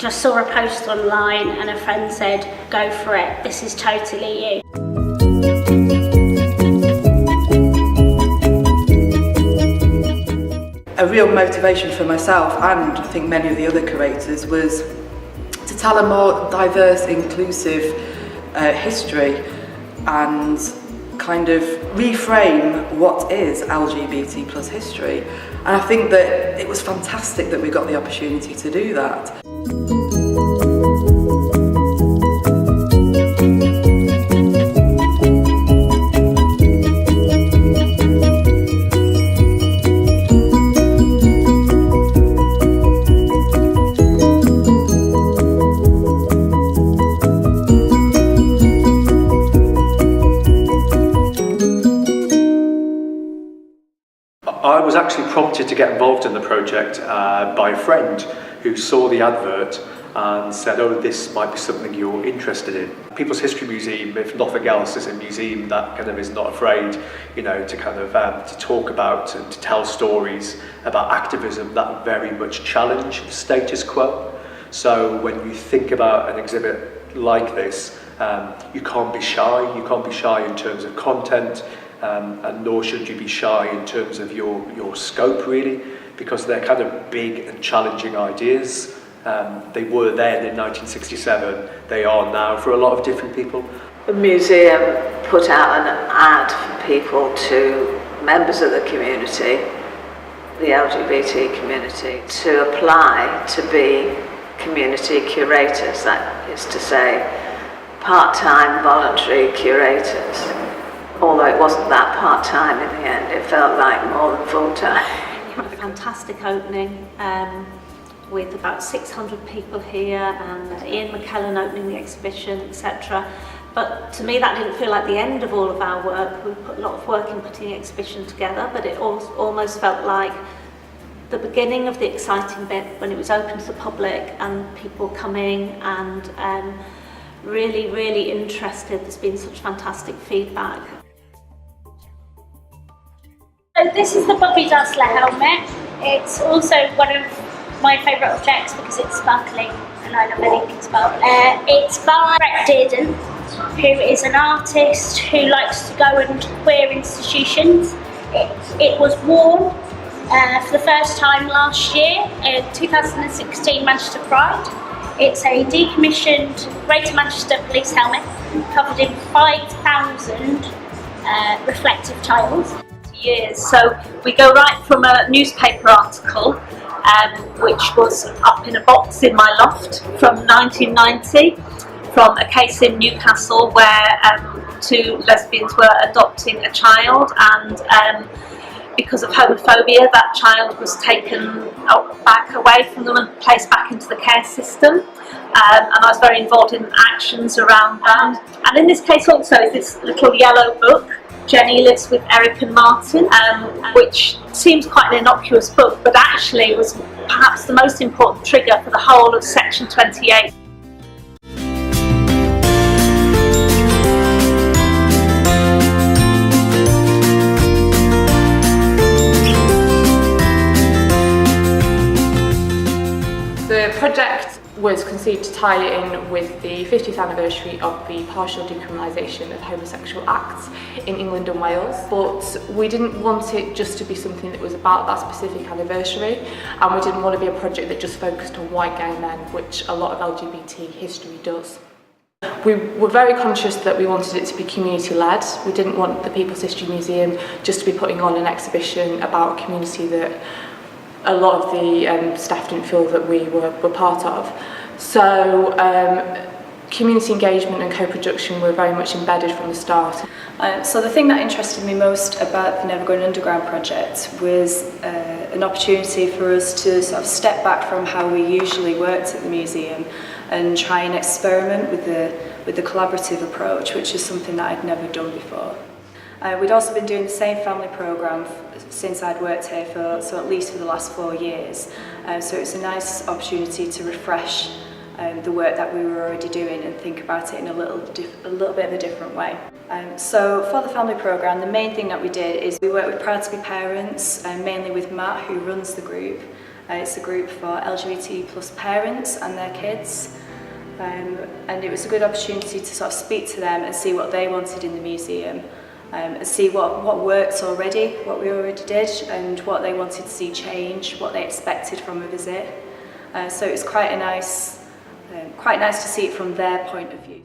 just saw a post online and a friend said, go for it, this is totally you. A real motivation for myself, and I think many of the other curators, was to tell a more diverse, inclusive history and kind of reframe what is LGBT plus history. And I think that it was fantastic that we got the opportunity to do that. I was actually prompted to get involved in the project by a friend who saw the advert and said, oh, this might be something you're interested in. People's History Museum, if nothing else, is a museum that kind of is not afraid, you know, to kind of to talk about and to tell stories about activism that very much challenge status quo. So when you think about an exhibit like this, you can't be shy. You can't be shy in terms of content. And nor should you be shy in terms of your scope, really, because they're kind of big and challenging ideas. They were then in 1967, they are now for a lot of different people. The museum put out an ad for people, to members of the community, the LGBT community, to apply to be community curators, that is to say, part-time voluntary curators. Although it wasn't that part-time in the end, it felt like more than full-time. A fantastic opening with about 600 people here, and Ian McKellen opening the exhibition, etc. But to me that didn't feel like the end of all of our work. We put a lot of work in putting the exhibition together, but it almost felt like the beginning of the exciting bit when it was open to the public and people coming and really, really interested. There's been such fantastic feedback. So this is the Bobby Dazzler helmet. It's also one of my favourite objects because it's sparkling and I love anything sparkling. It's by Brett Dearden, who is an artist who likes to go into queer institutions. It was worn for the first time last year, in 2016 Manchester Pride. It's a decommissioned Greater Manchester Police helmet covered in 5,000 reflective tiles. Years. So we go right from a newspaper article which was up in a box in my loft from 1990, from a case in Newcastle where two lesbians were adopting a child, and because of homophobia that child was taken back away from them and placed back into the care system, and I was very involved in actions around that. And in this case also is this little yellow book, Jenny Lives with Eric and Martin, which seems quite an innocuous book, but actually was perhaps the most important trigger for the whole of Section 28. The project was conceived to tie in with the 50th anniversary of the partial decriminalisation of homosexual acts in England and Wales, but we didn't want it just to be something that was about that specific anniversary, and we didn't want to be a project that just focused on white gay men, which a lot of LGBT history does. We were very conscious that we wanted it to be community-led. We didn't want the People's History Museum just to be putting on an exhibition about a community that a lot of the staff didn't feel that we were part of. So community engagement and co-production were very much embedded from the start. So the thing that interested me most about the Never Going Underground project was an opportunity for us to sort of step back from how we usually worked at the museum and try and experiment with the collaborative approach, which is something that I'd never done before. We'd also been doing the same family programme since I'd worked here so at least for the last 4 years. So it's a nice opportunity to refresh the work that we were already doing and think about it in a little bit of a different way. So for the family programme, the main thing that we did is we worked with Proud to Be Parents, mainly with Matt, who runs the group, It's a group for LGBT plus parents and their kids. And it was a good opportunity to sort of speak to them and see what they wanted in the museum, and see what works already, what we already did, and what they wanted to see change, what they expected from a visit. So it was quite nice to see it from their point of view.